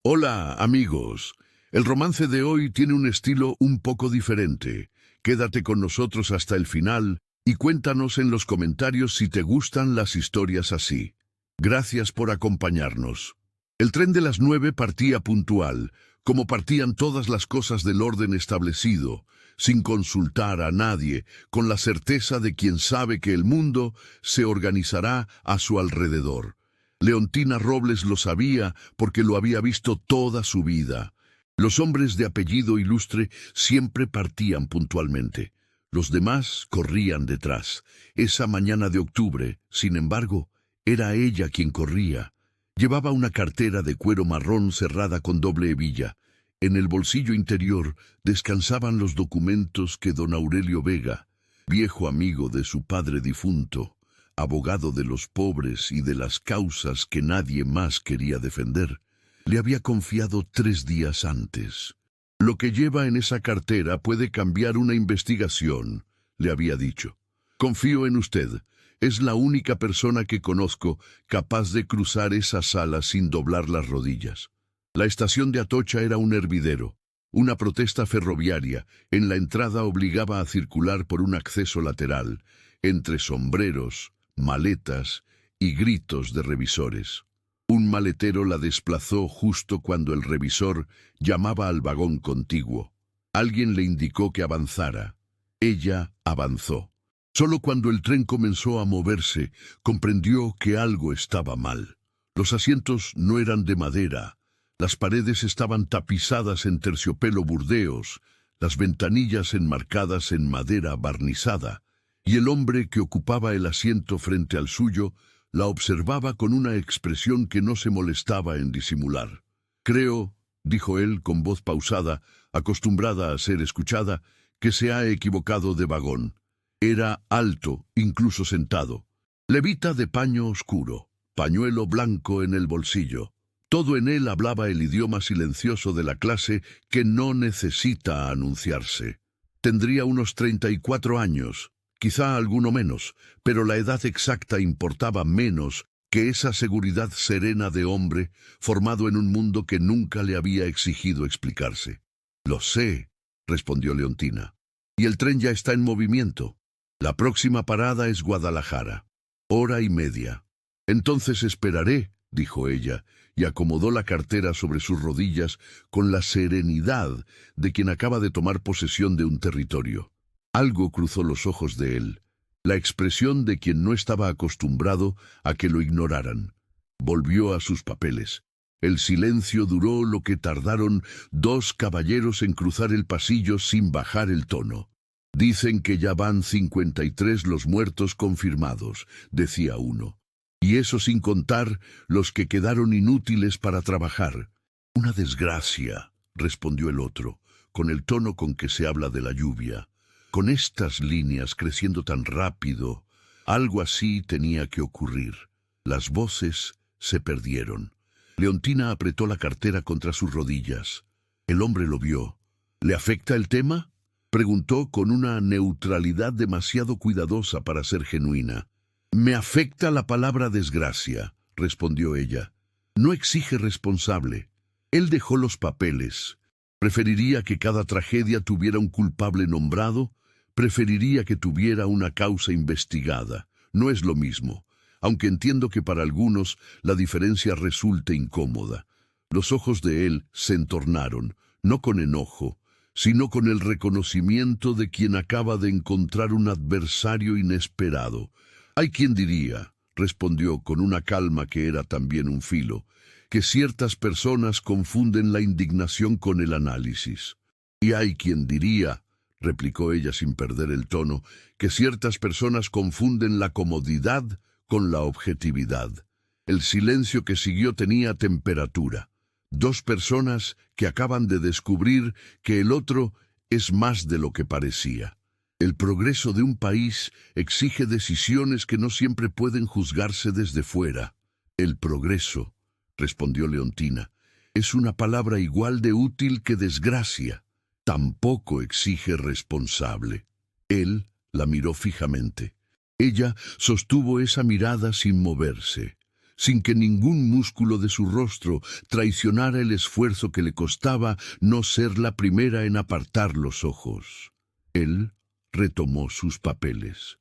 Hola, amigos. El romance de hoy tiene un estilo un poco diferente. Quédate con nosotros hasta el final y cuéntanos en los comentarios si te gustan las historias así. Gracias por acompañarnos. El tren de las 9 partía puntual, como partían todas las cosas del orden establecido, sin consultar a nadie, con la certeza de quien sabe que el mundo se organizará a su alrededor. Leontina Robles lo sabía porque lo había visto toda su vida. Los hombres de apellido ilustre siempre partían puntualmente. Los demás corrían detrás. Esa mañana de octubre, sin embargo, era ella quien corría. Llevaba una cartera de cuero marrón cerrada con doble hebilla. En el bolsillo interior descansaban los documentos que don Aurelio Vega, viejo amigo de su padre difunto, abogado de los pobres y de las causas que nadie más quería defender, le había confiado 3 días antes. Lo que lleva en esa cartera puede cambiar una investigación, le había dicho. Confío en usted. Es la única persona que conozco capaz de cruzar esa sala sin doblar las rodillas. La estación de Atocha era un hervidero. Una protesta ferroviaria en la entrada obligaba a circular por un acceso lateral, entre sombreros, maletas y gritos de revisores. Un maletero la desplazó justo cuando el revisor llamaba al vagón contiguo. Alguien le indicó que avanzara. Ella avanzó. Solo cuando el tren comenzó a moverse, comprendió que algo estaba mal. Los asientos no eran de madera. Las paredes estaban tapizadas en terciopelo burdeos, las ventanillas enmarcadas en madera barnizada, y el hombre que ocupaba el asiento frente al suyo la observaba con una expresión que no se molestaba en disimular. «Creo», dijo él con voz pausada, acostumbrada a ser escuchada, «que se ha equivocado de vagón». Era alto, incluso sentado. Levita de paño oscuro, pañuelo blanco en el bolsillo. Todo en él hablaba el idioma silencioso de la clase que no necesita anunciarse. Tendría unos 34 años, quizá alguno menos, pero la edad exacta importaba menos que esa seguridad serena de hombre formado en un mundo que nunca le había exigido explicarse. «Lo sé», respondió Leontina. «Y el tren ya está en movimiento. La próxima parada es Guadalajara. 1 hora y media. Entonces esperaré», dijo ella, y acomodó la cartera sobre sus rodillas con la serenidad de quien acaba de tomar posesión de un territorio. Algo cruzó los ojos de él, la expresión de quien no estaba acostumbrado a que lo ignoraran. Volvió a sus papeles. El silencio duró lo que tardaron 2 caballeros en cruzar el pasillo sin bajar el tono. «Dicen que ya van 53 los muertos confirmados», decía uno. «Y eso sin contar los que quedaron inútiles para trabajar». «Una desgracia», respondió el otro, con el tono con que se habla de la lluvia. «Con estas líneas creciendo tan rápido, algo así tenía que ocurrir». Las voces se perdieron. Leontina apretó la cartera contra sus rodillas. El hombre lo vio. «¿Le afecta el tema?», preguntó con una neutralidad demasiado cuidadosa para ser genuina. «Me afecta la palabra desgracia», respondió ella. «No exige responsable». Él dejó los papeles. «Preferiría que cada tragedia tuviera un culpable nombrado. Preferiría que tuviera una causa investigada. No es lo mismo, aunque entiendo que para algunos la diferencia resulte incómoda». Los ojos de él se entornaron, no con enojo, sino con el reconocimiento de quien acaba de encontrar un adversario inesperado. «Hay quien diría», respondió con una calma que era también un filo, «que ciertas personas confunden la indignación con el análisis». «Y hay quien diría», replicó ella sin perder el tono, «que ciertas personas confunden la comodidad con la objetividad». El silencio que siguió tenía temperatura. 2 personas que acaban de descubrir que el otro es más de lo que parecía. El progreso de un país exige decisiones que no siempre pueden juzgarse desde fuera. «El progreso», respondió Leontina, «es una palabra igual de útil que desgracia. Tampoco exige responsable». Él la miró fijamente. Ella sostuvo esa mirada sin moverse. sin que ningún músculo de su rostro traicionara el esfuerzo que le costaba no ser la primera en apartar los ojos. Él retomó sus papeles,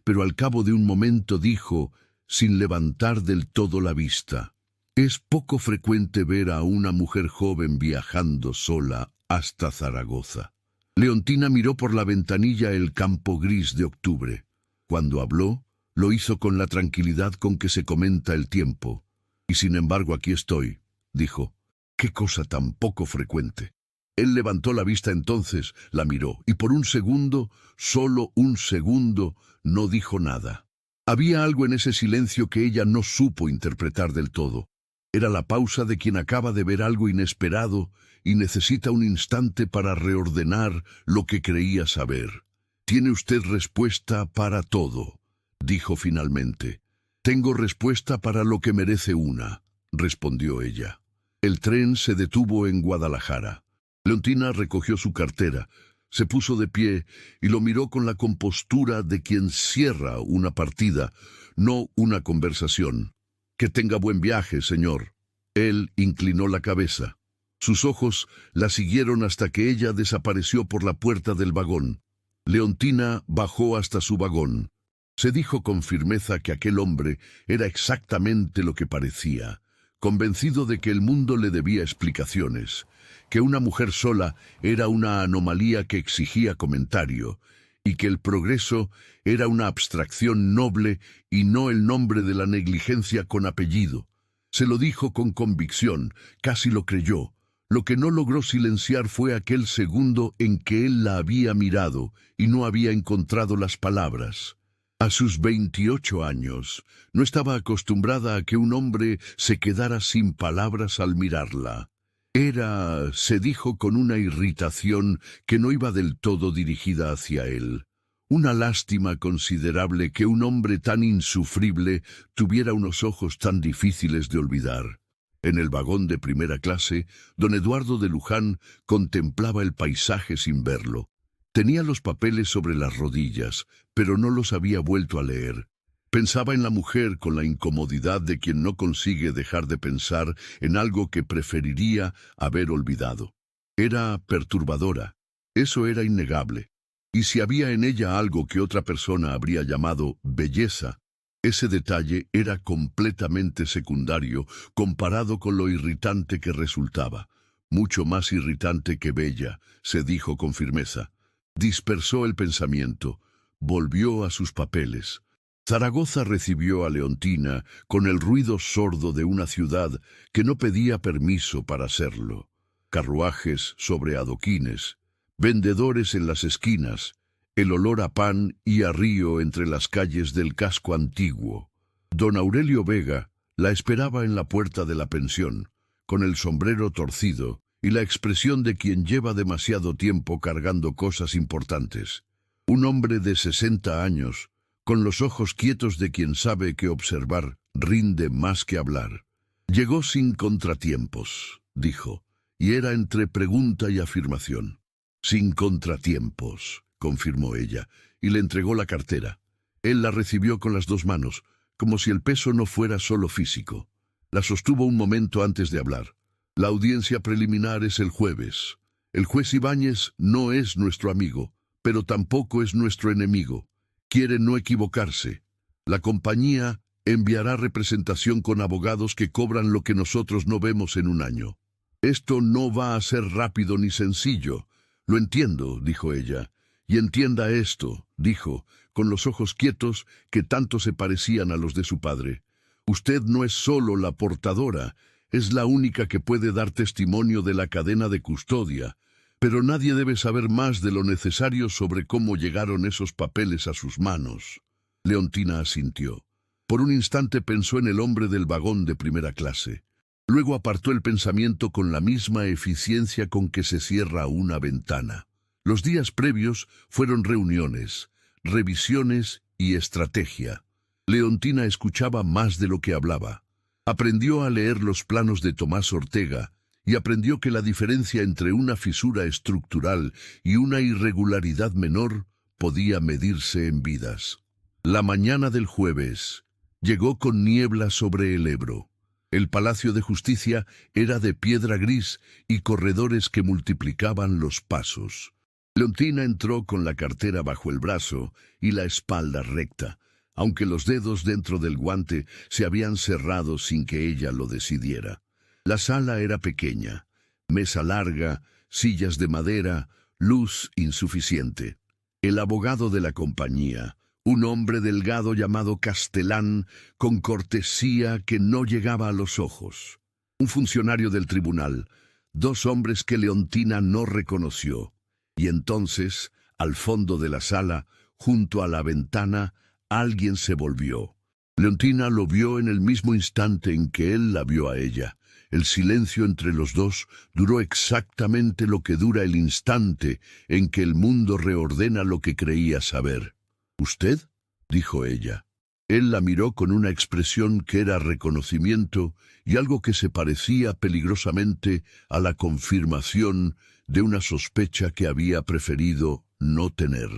pero al cabo de un momento dijo, sin levantar del todo la vista: «Es poco frecuente ver a una mujer joven viajando sola hasta Zaragoza». Leontina miró por la ventanilla el campo gris de octubre. Cuando habló, lo hizo con la tranquilidad con que se comenta el tiempo. «Y sin embargo aquí estoy», dijo. «Qué cosa tan poco frecuente». Él levantó la vista entonces, la miró, y por un segundo, solo un segundo, no dijo nada. Había algo en ese silencio que ella no supo interpretar del todo. Era la pausa de quien acaba de ver algo inesperado y necesita un instante para reordenar lo que creía saber. «Tiene usted respuesta para todo», dijo finalmente. «Tengo respuesta para lo que merece una», respondió ella. El tren se detuvo en Guadalajara. Leontina recogió su cartera, se puso de pie y lo miró con la compostura de quien cierra una partida, no una conversación. «Que tenga buen viaje, señor». Él inclinó la cabeza. Sus ojos la siguieron hasta que ella desapareció por la puerta del vagón. Leontina bajó hasta su vagón. Se dijo con firmeza que aquel hombre era exactamente lo que parecía, convencido de que el mundo le debía explicaciones, que una mujer sola era una anomalía que exigía comentario, y que el progreso era una abstracción noble y no el nombre de la negligencia con apellido. Se lo dijo con convicción, casi lo creyó. Lo que no logró silenciar fue aquel segundo en que él la había mirado y no había encontrado las palabras. A sus 28 años, no estaba acostumbrada a que un hombre se quedara sin palabras al mirarla. Era, se dijo con una irritación que no iba del todo dirigida hacia él, una lástima considerable que un hombre tan insufrible tuviera unos ojos tan difíciles de olvidar. En el vagón de primera clase, don Eduardo de Luján contemplaba el paisaje sin verlo. Tenía los papeles sobre las rodillas, pero no los había vuelto a leer. Pensaba en la mujer con la incomodidad de quien no consigue dejar de pensar en algo que preferiría haber olvidado. Era perturbadora, eso era innegable. Y si había en ella algo que otra persona habría llamado belleza, ese detalle era completamente secundario comparado con lo irritante que resultaba. Mucho más irritante que bella, se dijo con firmeza. Dispersó el pensamiento, volvió a sus papeles. Zaragoza recibió a Leontina con el ruido sordo de una ciudad que no pedía permiso para hacerlo. Carruajes sobre adoquines, vendedores en las esquinas, el olor a pan y a río entre las calles del casco antiguo. Don Aurelio Vega la esperaba en la puerta de la pensión, con el sombrero torcido y la expresión de quien lleva demasiado tiempo cargando cosas importantes. Un hombre de 60 años, con los ojos quietos de quien sabe que observar rinde más que hablar. Llegó sin contratiempos, dijo, y era entre pregunta y afirmación. Sin contratiempos, confirmó ella, y le entregó la cartera. Él la recibió con las dos manos, como si el peso no fuera solo físico. La sostuvo un momento antes de hablar. La audiencia preliminar es el jueves. El juez Ibáñez no es nuestro amigo, pero tampoco es nuestro enemigo. Quiere no equivocarse. La compañía enviará representación con abogados que cobran lo que nosotros no vemos en un año. Esto no va a ser rápido ni sencillo. Lo entiendo, dijo ella. Y entienda esto, dijo, con los ojos quietos que tanto se parecían a los de su padre. Usted no es solo la portadora, es la única que puede dar testimonio de la cadena de custodia, pero nadie debe saber más de lo necesario sobre cómo llegaron esos papeles a sus manos. Leontina asintió. Por un instante pensó en el hombre del vagón de primera clase. Luego apartó el pensamiento con la misma eficiencia con que se cierra una ventana. Los días previos fueron reuniones, revisiones y estrategia. Leontina escuchaba más de lo que hablaba. Aprendió a leer los planos de Tomás Ortega y aprendió que la diferencia entre una fisura estructural y una irregularidad menor podía medirse en vidas. La mañana del jueves, Llegó con niebla sobre el Ebro. El Palacio de Justicia era de piedra gris y corredores que multiplicaban los pasos. Leontina entró con la cartera bajo el brazo y la espalda recta, aunque los dedos dentro del guante se habían cerrado sin que ella lo decidiera. La sala era pequeña, mesa larga, sillas de madera, luz insuficiente. El abogado de la compañía, un hombre delgado llamado Castellán, con cortesía que no llegaba a los ojos. Un funcionario del tribunal, dos hombres que Leontina no reconoció. Y entonces, al fondo de la sala, junto a la ventana, alguien se volvió. Leontina lo vio en el mismo instante en que él la vio a ella. El silencio entre los dos duró exactamente lo que dura el instante en que el mundo reordena lo que creía saber. «¿Usted?», dijo ella. Él la miró con una expresión que era reconocimiento y algo que se parecía peligrosamente a la confirmación de una sospecha que había preferido no tener.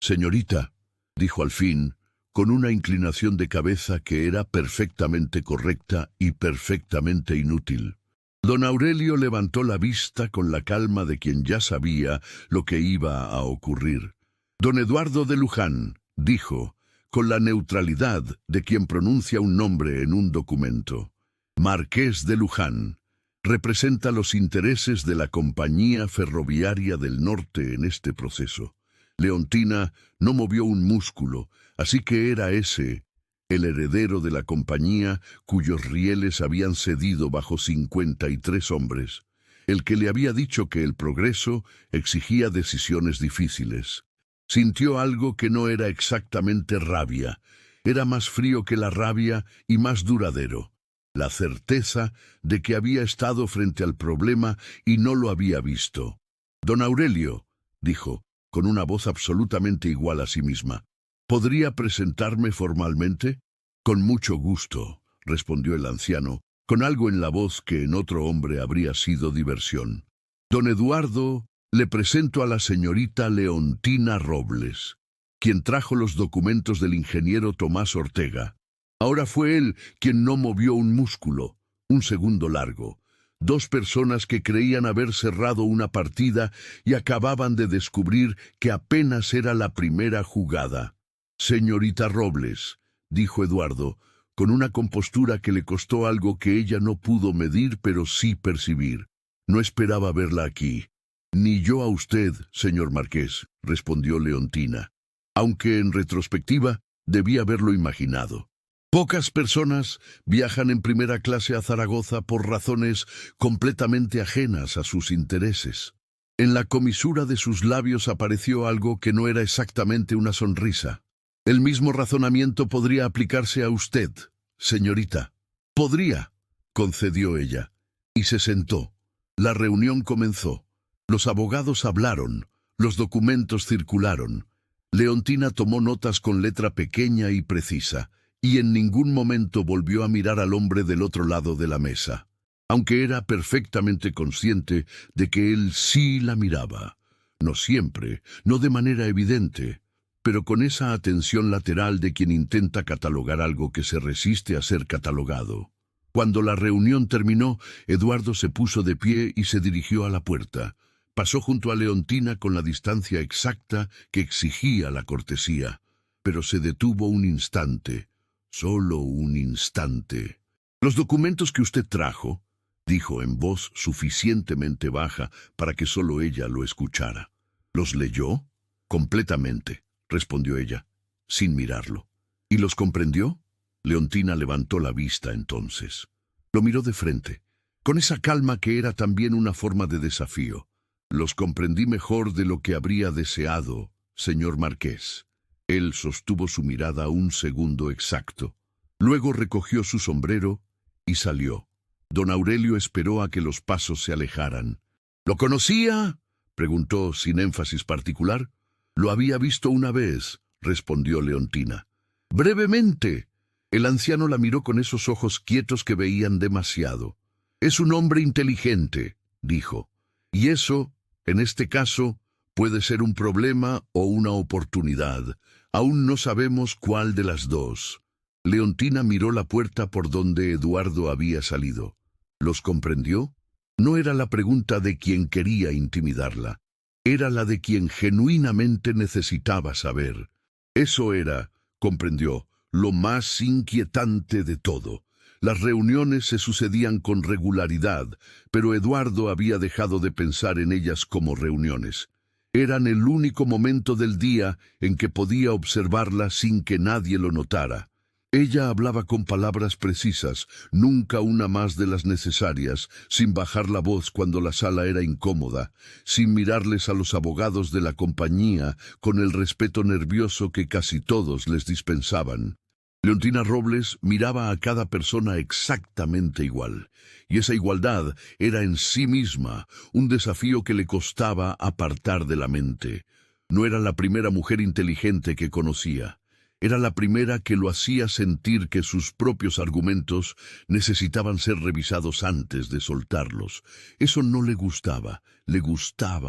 «Señorita», dijo al fin, con una inclinación de cabeza que era perfectamente correcta y perfectamente inútil. Don Aurelio levantó la vista con la calma de quien ya sabía lo que iba a ocurrir. «Don Eduardo de Luján», dijo, con la neutralidad de quien pronuncia un nombre en un documento. «Marqués de Luján, representa los intereses de la Compañía Ferroviaria del Norte en este proceso». Leontina no movió un músculo, así que era ese, el heredero de la compañía cuyos rieles habían cedido bajo 53 hombres, el que le había dicho que el progreso exigía decisiones difíciles. Sintió algo que no era exactamente rabia, era más frío que la rabia y más duradero, la certeza de que había estado frente al problema y no lo había visto. «Don Aurelio», dijo, con una voz absolutamente igual a sí misma, «¿podría presentarme formalmente?» «Con mucho gusto», respondió el anciano, con algo en la voz que en otro hombre habría sido diversión. «Don Eduardo, le presento a la señorita Leontina Robles, quien trajo los documentos del ingeniero Tomás Ortega. Ahora fue él quien no movió un músculo, un segundo largo. Dos personas que creían haber cerrado una partida y acababan de descubrir que apenas era la primera jugada. «Señorita Robles», dijo Eduardo, con una compostura que le costó algo que ella no pudo medir pero sí percibir. «No esperaba verla aquí». «Ni yo a usted, señor Marqués», respondió Leontina, aunque en retrospectiva debía haberlo imaginado. Pocas personas viajan en primera clase a Zaragoza por razones completamente ajenas a sus intereses. En la comisura de sus labios apareció algo que no era exactamente una sonrisa. «El mismo razonamiento podría aplicarse a usted, señorita». «Podría», concedió ella, y se sentó. La reunión comenzó. Los abogados hablaron, los documentos circularon. Leontina tomó notas con letra pequeña y precisa, y en ningún momento volvió a mirar al hombre del otro lado de la mesa, aunque era perfectamente consciente de que él sí la miraba. No siempre, no de manera evidente, pero con esa atención lateral de quien intenta catalogar algo que se resiste a ser catalogado. Cuando la reunión terminó, Eduardo se puso de pie y se dirigió a la puerta. Pasó junto a Leontina con la distancia exacta que exigía la cortesía, pero se detuvo un instante, solo un instante. «Los documentos que usted trajo», dijo en voz suficientemente baja para que solo ella lo escuchara. «¿Los leyó?» «Completamente», respondió ella, sin mirarlo. «¿Y los comprendió?» Leontina levantó la vista entonces. Lo miró de frente, con esa calma que era también una forma de desafío. «Los comprendí mejor de lo que habría deseado, señor Marqués». Él sostuvo su mirada un segundo exacto. Luego recogió su sombrero y salió. Don Aurelio esperó a que los pasos se alejaran. «¿Lo conocía?», preguntó sin énfasis particular. «Lo había visto una vez», respondió Leontina. «Brevemente». El anciano la miró con esos ojos quietos que veían demasiado. «Es un hombre inteligente», dijo. «Y eso, en este caso, puede ser un problema o una oportunidad. Aún no sabemos cuál de las dos». Leontina miró la puerta por donde Eduardo había salido. ¿Los comprendió? No era la pregunta de quien quería intimidarla. Era la de quien genuinamente necesitaba saber. Eso era, comprendió, lo más inquietante de todo. Las reuniones se sucedían con regularidad, pero Eduardo había dejado de pensar en ellas como reuniones. Eran el único momento del día en que podía observarla sin que nadie lo notara. Ella hablaba con palabras precisas, nunca una más de las necesarias, sin bajar la voz cuando la sala era incómoda, sin mirarles a los abogados de la compañía con el respeto nervioso que casi todos les dispensaban. Leontina Robles miraba a cada persona exactamente igual, y esa igualdad era en sí misma un desafío que le costaba apartar de la mente. No era la primera mujer inteligente que conocía. Era la primera que lo hacía sentir que sus propios argumentos necesitaban ser revisados antes de soltarlos. Eso no le gustaba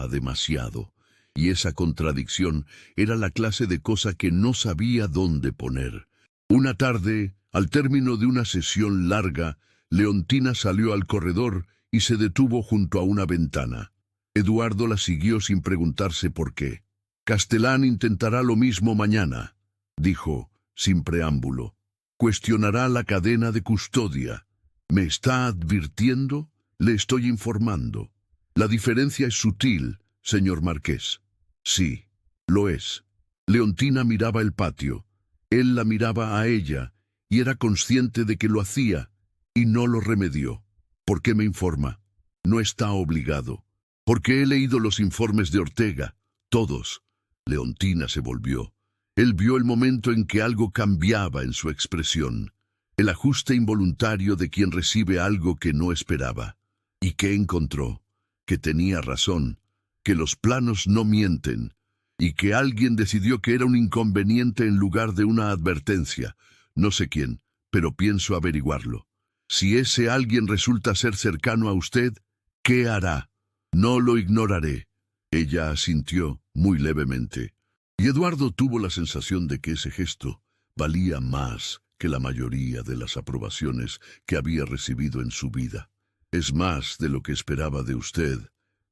demasiado. Y esa contradicción era la clase de cosa que no sabía dónde poner. Una tarde, al término de una sesión larga, Leontina salió al corredor y se detuvo junto a una ventana. Eduardo la siguió sin preguntarse por qué. «Castellán intentará lo mismo mañana», dijo, sin preámbulo. «Cuestionará la cadena de custodia. ¿Me está advirtiendo? Le estoy informando. La diferencia es sutil, señor Marqués». «Sí, lo es». Leontina miraba el patio. Él la miraba a ella, y era consciente de que lo hacía, y no lo remedió. «¿Por qué me informa? No está obligado. Porque he leído los informes de Ortega, todos». Leontina se volvió. Él vio el momento en que algo cambiaba en su expresión, el ajuste involuntario de quien recibe algo que no esperaba. ¿Y qué encontró? Que tenía razón, que los planos no mienten, y que alguien decidió que era un inconveniente en lugar de una advertencia. No sé quién, pero pienso averiguarlo. Si ese alguien resulta ser cercano a usted, ¿qué hará? No lo ignoraré. Ella asintió muy levemente. Y Eduardo tuvo la sensación de que ese gesto valía más que la mayoría de las aprobaciones que había recibido en su vida. «Es más de lo que esperaba de usted,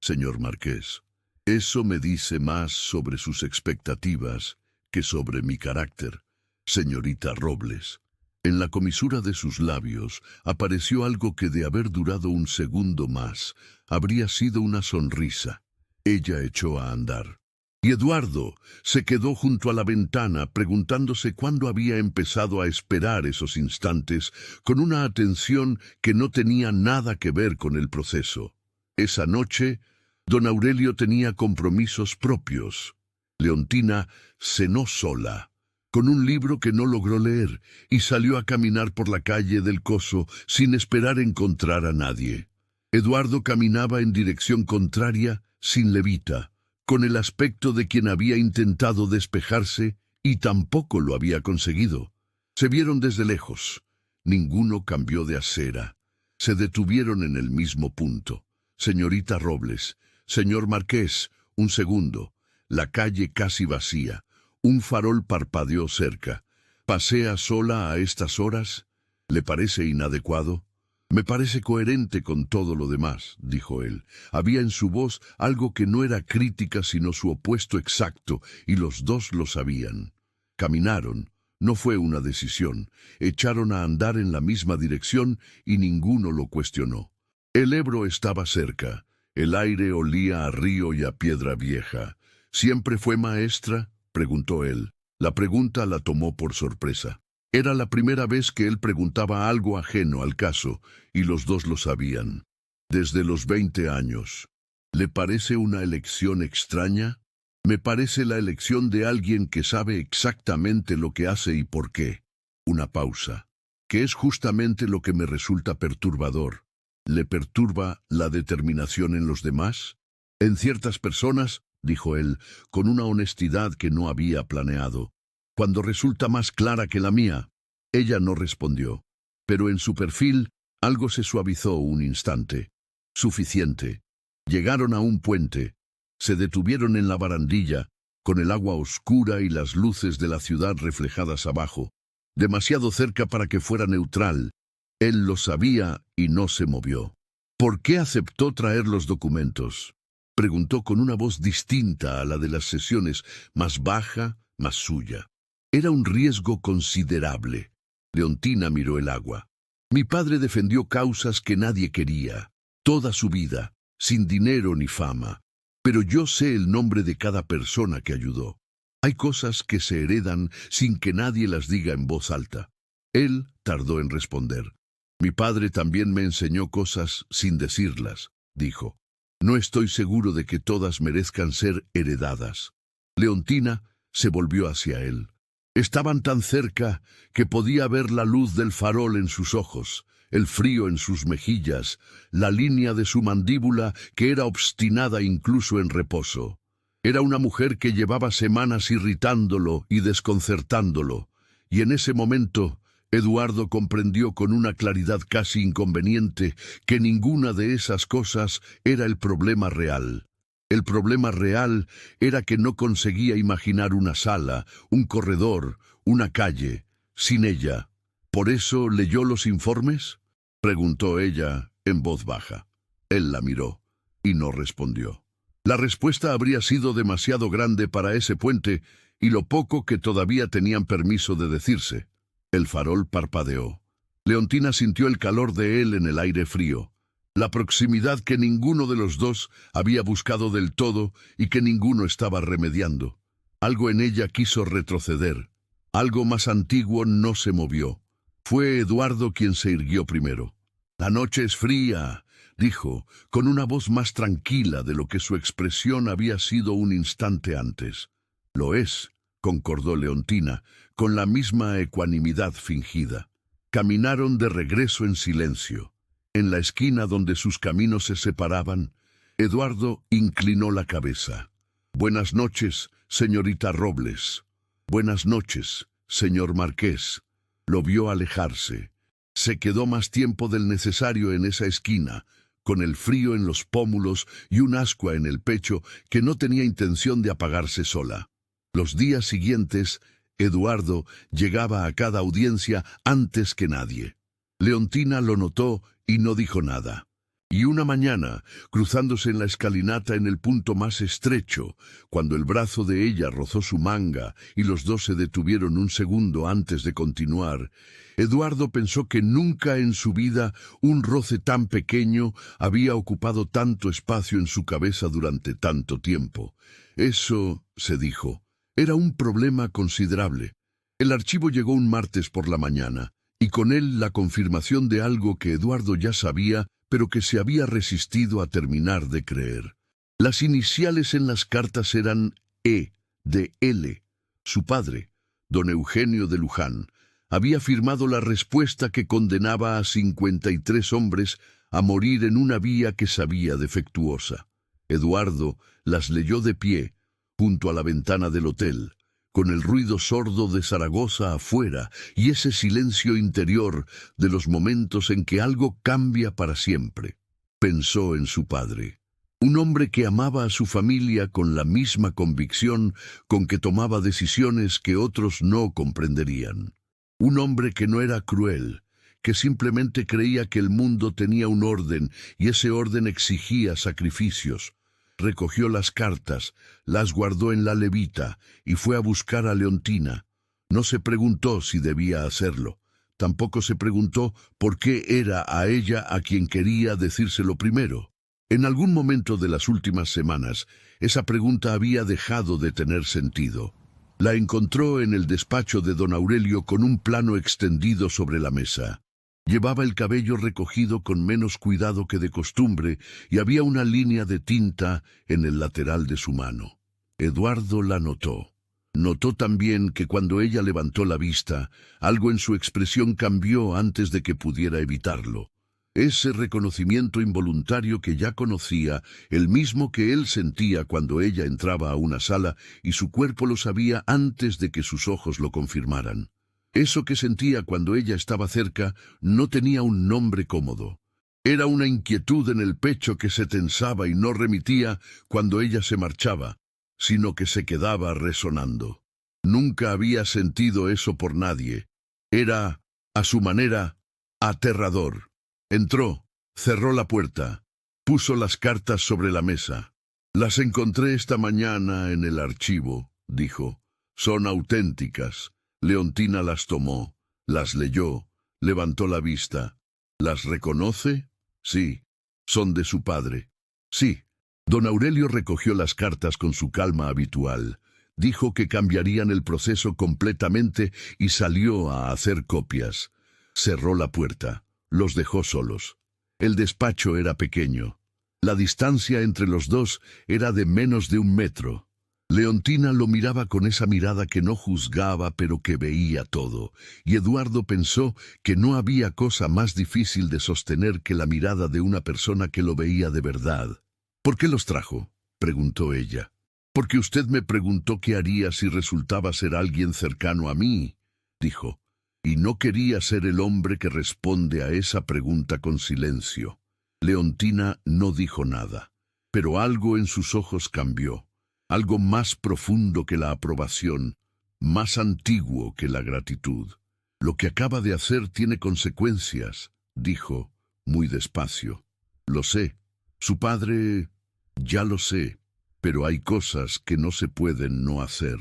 señor Marqués. Eso me dice más sobre sus expectativas que sobre mi carácter, señorita Robles». En la comisura de sus labios apareció algo que, de haber durado un segundo más, habría sido una sonrisa. Ella echó a andar. Y Eduardo se quedó junto a la ventana preguntándose cuándo había empezado a esperar esos instantes con una atención que no tenía nada que ver con el proceso. Esa noche, don Aurelio tenía compromisos propios. Leontina cenó sola, con un libro que no logró leer, y salió a caminar por la calle del Coso sin esperar encontrar a nadie. Eduardo caminaba en dirección contraria, sin levita, con el aspecto de quien había intentado despejarse y tampoco lo había conseguido. Se vieron desde lejos. Ninguno cambió de acera. Se detuvieron en el mismo punto. «Señorita Robles, señor Marqués, un segundo». La calle casi vacía. Un farol parpadeó cerca. «¿Pasea sola a estas horas? ¿Le parece inadecuado?» «Me parece coherente con todo lo demás», dijo él. Había en su voz algo que no era crítica sino su opuesto exacto, y los dos lo sabían. Caminaron. No fue una decisión. Echaron a andar en la misma dirección y ninguno lo cuestionó. El Ebro estaba cerca. El aire olía a río y a piedra vieja. «¿Siempre fue maestra?», preguntó él. La pregunta la tomó por sorpresa. Era la primera vez que él preguntaba algo ajeno al caso, y los dos lo sabían. «Desde los 20 años. ¿Le parece una elección extraña?» «Me parece la elección de alguien que sabe exactamente lo que hace y por qué». Una pausa. «Que es justamente lo que me resulta perturbador». «¿Le perturba la determinación en los demás?» «En ciertas personas», dijo él, con una honestidad que no había planeado. «Cuando resulta más clara que la mía». Ella no respondió, pero en su perfil algo se suavizó un instante. Suficiente. Llegaron a un puente. Se detuvieron en la barandilla, con el agua oscura y las luces de la ciudad reflejadas abajo. demasiado cerca para que fuera neutral. Él lo sabía y no se movió. ¿Por qué aceptó traer los documentos? Preguntó con una voz distinta a la de las sesiones, más baja, más suya. Era un riesgo considerable. Leontina miró el agua. Mi padre defendió causas que nadie quería, toda su vida, sin dinero ni fama. Pero yo sé el nombre de cada persona que ayudó. Hay cosas que se heredan sin que nadie las diga en voz alta. Él tardó en responder. Mi padre también me enseñó cosas sin decirlas, dijo. No estoy seguro de que todas merezcan ser heredadas. Leontina se volvió hacia él. Estaban tan cerca que podía ver la luz del farol en sus ojos, el frío en sus mejillas, la línea de su mandíbula que era obstinada incluso en reposo. Era una mujer que llevaba semanas irritándolo y desconcertándolo, y en ese momento Eduardo comprendió con una claridad casi inconveniente que ninguna de esas cosas era el problema real. El problema real era que no conseguía imaginar una sala, un corredor, una calle, sin ella. ¿Por eso leyó los informes?, preguntó ella en voz baja. Él la miró y no respondió. La respuesta habría sido demasiado grande para ese puente y lo poco que todavía tenían permiso de decirse. El farol parpadeó. Leontina sintió el calor de él en el aire frío. La proximidad que ninguno de los dos había buscado del todo y que ninguno estaba remediando. Algo en ella quiso retroceder. Algo más antiguo no se movió. Fue Eduardo quien se irguió primero. «La noche es fría», dijo, con una voz más tranquila de lo que su expresión había sido un instante antes. «Lo es», concordó Leontina, con la misma ecuanimidad fingida. Caminaron de regreso en silencio. En la esquina donde sus caminos se separaban, Eduardo inclinó la cabeza. «Buenas noches, señorita Robles». «Buenas noches, señor Marqués». Lo vio alejarse. Se quedó más tiempo del necesario en esa esquina, con el frío en los pómulos y un ascua en el pecho que no tenía intención de apagarse sola. Los días siguientes, Eduardo llegaba a cada audiencia antes que nadie. Leontina lo notó y no dijo nada. Y una mañana, cruzándose en la escalinata en el punto más estrecho, cuando el brazo de ella rozó su manga y los dos se detuvieron un segundo antes de continuar, Eduardo pensó que nunca en su vida un roce tan pequeño había ocupado tanto espacio en su cabeza durante tanto tiempo. Eso, se dijo, era un problema considerable. El archivo llegó un martes por la mañana, y con él la confirmación de algo que Eduardo ya sabía, pero que se había resistido a terminar de creer. Las iniciales en las cartas eran E, de L. Su padre, don Eugenio de Luján, había firmado la respuesta que condenaba a 53 hombres a morir en una vía que sabía defectuosa. Eduardo las leyó de pie, junto a la ventana del hotel, con el ruido sordo de Zaragoza afuera y ese silencio interior de los momentos en que algo cambia para siempre. Pensó en su padre, un hombre que amaba a su familia con la misma convicción con que tomaba decisiones que otros no comprenderían. Un hombre que no era cruel, que simplemente creía que el mundo tenía un orden y ese orden exigía sacrificios. Recogió las cartas, las guardó en la levita y fue a buscar a Leontina. No se preguntó si debía hacerlo. Tampoco se preguntó por qué era a ella a quien quería decírselo primero. En algún momento de las últimas semanas, esa pregunta había dejado de tener sentido. La encontró en el despacho de don Aurelio con un plano extendido sobre la mesa. Llevaba el cabello recogido con menos cuidado que de costumbre y había una línea de tinta en el lateral de su mano. Eduardo la notó. Notó también que cuando ella levantó la vista, algo en su expresión cambió antes de que pudiera evitarlo. Ese reconocimiento involuntario que ya conocía, el mismo que él sentía cuando ella entraba a una sala y su cuerpo lo sabía antes de que sus ojos lo confirmaran. Eso que sentía cuando ella estaba cerca no tenía un nombre cómodo. Era una inquietud en el pecho que se tensaba y no remitía cuando ella se marchaba, sino que se quedaba resonando. Nunca había sentido eso por nadie, Era, a su manera, aterrador. Entró, cerró la puerta, puso las cartas sobre la mesa. Las encontré esta mañana en el archivo, dijo. Son auténticas. Leontina las tomó, las leyó, levantó la vista. ¿Las reconoce? Sí. Son de su padre. Sí. Don Aurelio recogió las cartas con su calma habitual. Dijo que cambiarían el proceso completamente y salió a hacer copias. Cerró la puerta. Los dejó solos. El despacho era pequeño. La distancia entre los dos era de menos de 1 metro. Leontina lo miraba con esa mirada que no juzgaba pero que veía todo, y Eduardo pensó que no había cosa más difícil de sostener que la mirada de una persona que lo veía de verdad. ¿Por qué los trajo?, preguntó ella. Porque usted me preguntó qué haría si resultaba ser alguien cercano a mí, dijo, y no quería ser el hombre que responde a esa pregunta con silencio. Leontina no dijo nada, pero algo en sus ojos cambió. Algo más profundo que la aprobación, más antiguo que la gratitud. Lo que acaba de hacer tiene consecuencias, dijo, muy despacio. Lo sé. Su padre, ya lo sé, pero hay cosas que no se pueden no hacer.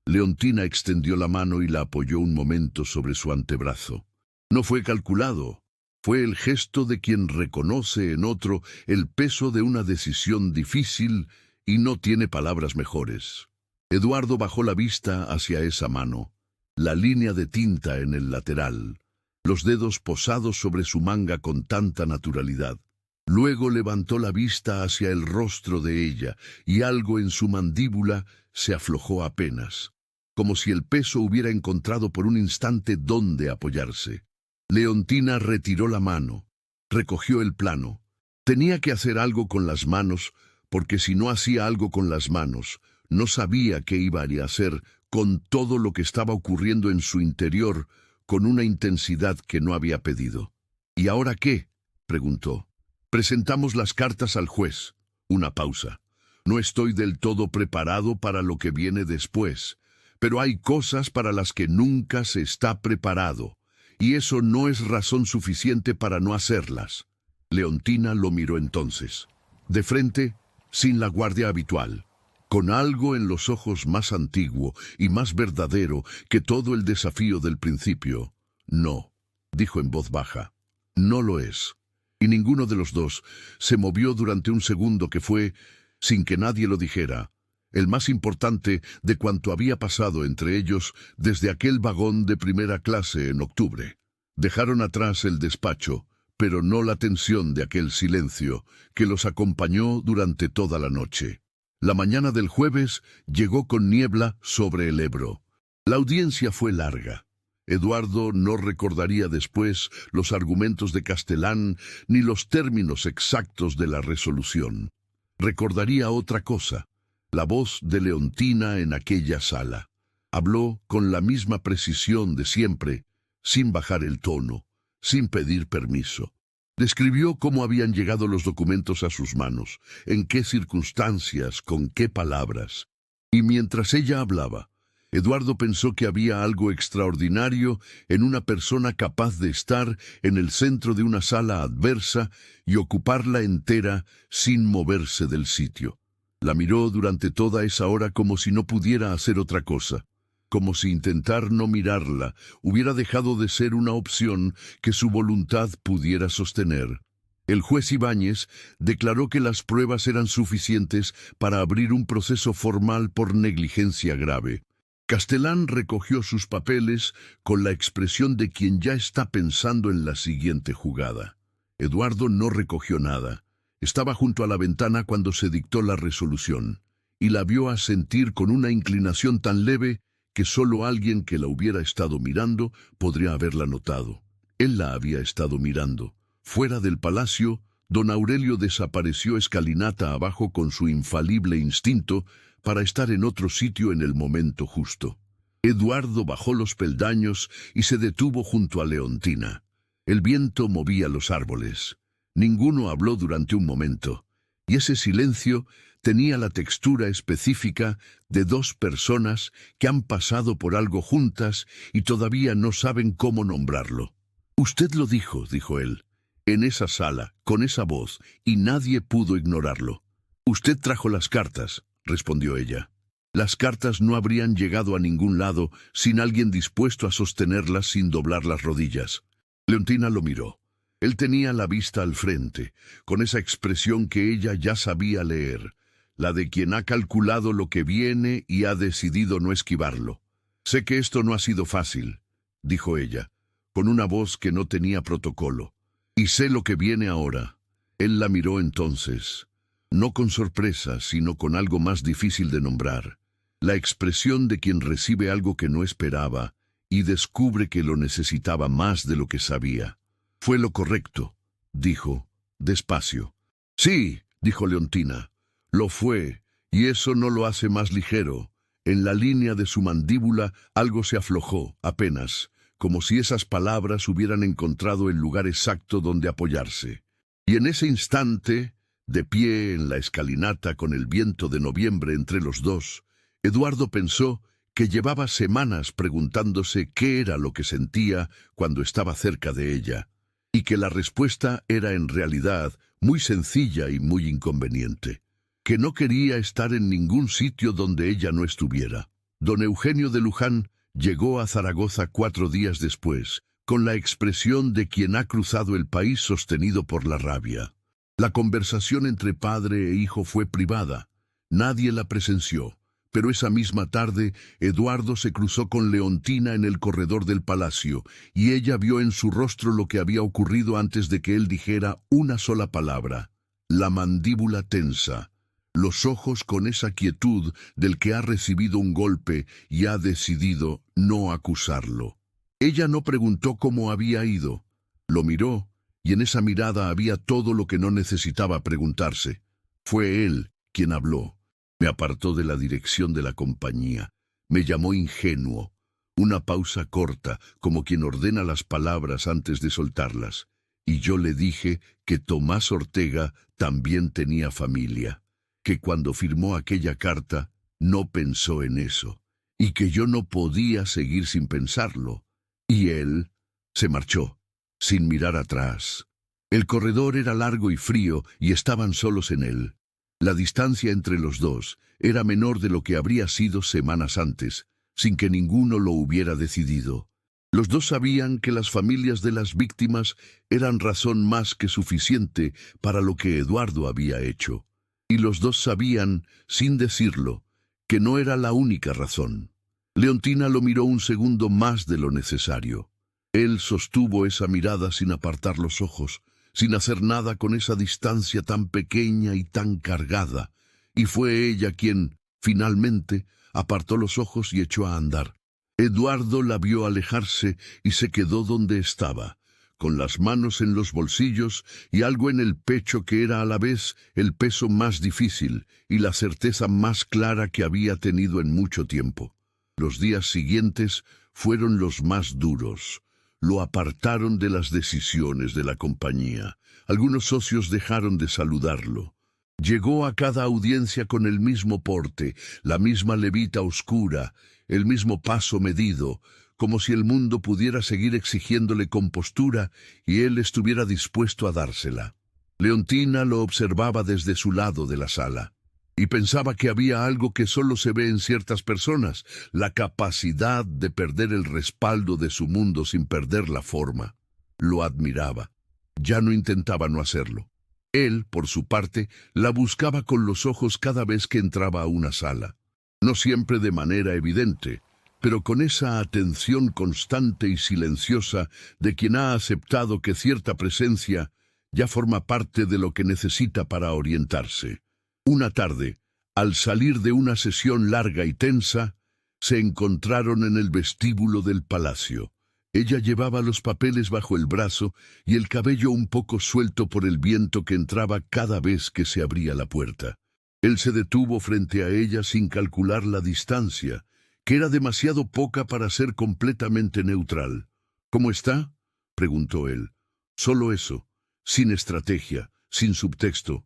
Leontina extendió la mano y la apoyó un momento sobre su antebrazo. No fue calculado. Fue el gesto de quien reconoce en otro el peso de una decisión difícil y no tiene palabras mejores. Eduardo bajó la vista hacia esa mano, la línea de tinta en el lateral, los dedos posados sobre su manga con tanta naturalidad. Luego levantó la vista hacia el rostro de ella y algo en su mandíbula se aflojó apenas, como si el peso hubiera encontrado por un instante dónde apoyarse. Leontina retiró la mano, recogió el plano. Tenía que hacer algo con las manos, porque si no hacía algo con las manos, no sabía qué iba a hacer con todo lo que estaba ocurriendo en su interior, con una intensidad que no había pedido. ¿Y ahora qué?, preguntó. Presentamos las cartas al juez. Una pausa. No estoy del todo preparado para lo que viene después, pero hay cosas para las que nunca se está preparado, y eso no es razón suficiente para no hacerlas. Leontina lo miró entonces, de frente, sin la guardia habitual, con algo en los ojos más antiguo y más verdadero que todo el desafío del principio. No, dijo en voz baja, no lo es. Y ninguno de los dos se movió durante un segundo que fue, sin que nadie lo dijera, el más importante de cuanto había pasado entre ellos desde aquel vagón de primera clase en octubre. Dejaron atrás el despacho, pero no la tensión de aquel silencio que los acompañó durante toda la noche. La mañana del jueves llegó con niebla sobre el Ebro. La audiencia fue larga. Eduardo no recordaría después los argumentos de Castelán ni los términos exactos de la resolución. Recordaría otra cosa, la voz de Leontina en aquella sala. Habló con la misma precisión de siempre, sin bajar el tono, sin pedir permiso. Describió cómo habían llegado los documentos a sus manos, en qué circunstancias, con qué palabras. Y mientras ella hablaba, Eduardo pensó que había algo extraordinario en una persona capaz de estar en el centro de una sala adversa y ocuparla entera sin moverse del sitio. La miró durante toda esa hora como si no pudiera hacer otra cosa, como si intentar no mirarla hubiera dejado de ser una opción que su voluntad pudiera sostener. El juez Ibáñez declaró que las pruebas eran suficientes para abrir un proceso formal por negligencia grave. Castelán recogió sus papeles con la expresión de quien ya está pensando en la siguiente jugada. Eduardo no recogió nada. Estaba junto a la ventana cuando se dictó la resolución, y la vio asentir con una inclinación tan leve que solo alguien que la hubiera estado mirando podría haberla notado. Él la había estado mirando. Fuera del palacio, don Aurelio desapareció escalinata abajo con su infalible instinto para estar en otro sitio en el momento justo. Eduardo bajó los peldaños y se detuvo junto a Leontina. El viento movía los árboles. Ninguno habló durante un momento. y ese silencio tenía la textura específica de dos personas que han pasado por algo juntas y todavía no saben cómo nombrarlo. «Usted lo dijo», dijo él, «en esa sala, con esa voz, y nadie pudo ignorarlo». «Usted trajo las cartas», respondió ella. «Las cartas no habrían llegado a ningún lado sin alguien dispuesto a sostenerlas sin doblar las rodillas». Leontina lo miró. Él tenía la vista al frente, con esa expresión que ella ya sabía leer, la de quien ha calculado lo que viene y ha decidido no esquivarlo. «Sé que esto no ha sido fácil», dijo ella, con una voz que no tenía protocolo. «Y sé lo que viene ahora». Él la miró entonces, no con sorpresa, sino con algo más difícil de nombrar, la expresión de quien recibe algo que no esperaba y descubre que lo necesitaba más de lo que sabía. «Fue lo correcto», dijo, despacio. «Sí», dijo Leontina, «lo fue, y eso no lo hace más ligero». En la línea de su mandíbula algo se aflojó, apenas, como si esas palabras hubieran encontrado el lugar exacto donde apoyarse. Y en ese instante, de pie en la escalinata con el viento de noviembre entre los dos, Eduardo pensó que llevaba semanas preguntándose qué era lo que sentía cuando estaba cerca de ella, y que la respuesta era en realidad muy sencilla y muy inconveniente, que no quería estar en ningún sitio donde ella no estuviera. Don Eugenio de Luján llegó a Zaragoza 4 días después, con la expresión de quien ha cruzado el país sostenido por la rabia. La conversación entre padre e hijo fue privada. Nadie la presenció, pero esa misma tarde Eduardo se cruzó con Leontina en el corredor del palacio, y ella vio en su rostro lo que había ocurrido antes de que él dijera una sola palabra: la mandíbula tensa, los ojos con esa quietud del que ha recibido un golpe y ha decidido no acusarlo. Ella no preguntó cómo había ido. Lo miró, y en esa mirada había todo lo que no necesitaba preguntarse. Fue él quien habló. Me apartó de la dirección de la compañía. Me llamó ingenuo. Una pausa corta, como quien ordena las palabras antes de soltarlas. Y yo le dije que Tomás Ortega también tenía familia, que cuando firmó aquella carta no pensó en eso, y que yo no podía seguir sin pensarlo. Y él se marchó, sin mirar atrás. El corredor era largo y frío, y estaban solos en él. La distancia entre los dos era menor de lo que habría sido semanas antes, sin que ninguno lo hubiera decidido. Los dos sabían que las familias de las víctimas eran razón más que suficiente para lo que Eduardo había hecho. Y los dos sabían, sin decirlo, que no era la única razón. Leontina lo miró un segundo más de lo necesario. Él sostuvo esa mirada sin apartar los ojos, sin hacer nada con esa distancia tan pequeña y tan cargada, y fue ella quien, finalmente, apartó los ojos y echó a andar. Eduardo la vio alejarse y se quedó donde estaba, con las manos en los bolsillos y algo en el pecho que era a la vez el peso más difícil y la certeza más clara que había tenido en mucho tiempo. Los días siguientes fueron los más duros. Lo apartaron de las decisiones de la compañía. Algunos socios dejaron de saludarlo. Llegó a cada audiencia con el mismo porte, la misma levita oscura, el mismo paso medido, como si el mundo pudiera seguir exigiéndole compostura y él estuviera dispuesto a dársela. Leontina lo observaba desde su lado de la sala, y pensaba que había algo que solo se ve en ciertas personas, la capacidad de perder el respaldo de su mundo sin perder la forma. Lo admiraba. Ya no intentaba no hacerlo. Él, por su parte, la buscaba con los ojos cada vez que entraba a una sala. No siempre de manera evidente, pero con esa atención constante y silenciosa de quien ha aceptado que cierta presencia ya forma parte de lo que necesita para orientarse. Una tarde, al salir de una sesión larga y tensa, se encontraron en el vestíbulo del palacio. Ella llevaba los papeles bajo el brazo y el cabello un poco suelto por el viento que entraba cada vez que se abría la puerta. Él se detuvo frente a ella sin calcular la distancia, que era demasiado poca para ser completamente neutral. «¿Cómo está?», preguntó él. Solo eso, sin estrategia, sin subtexto.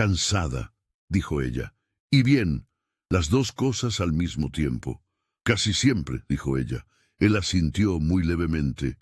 cansada, dijo ella. Y bien, las dos cosas al mismo tiempo. Casi siempre, dijo ella. Él asintió muy levemente.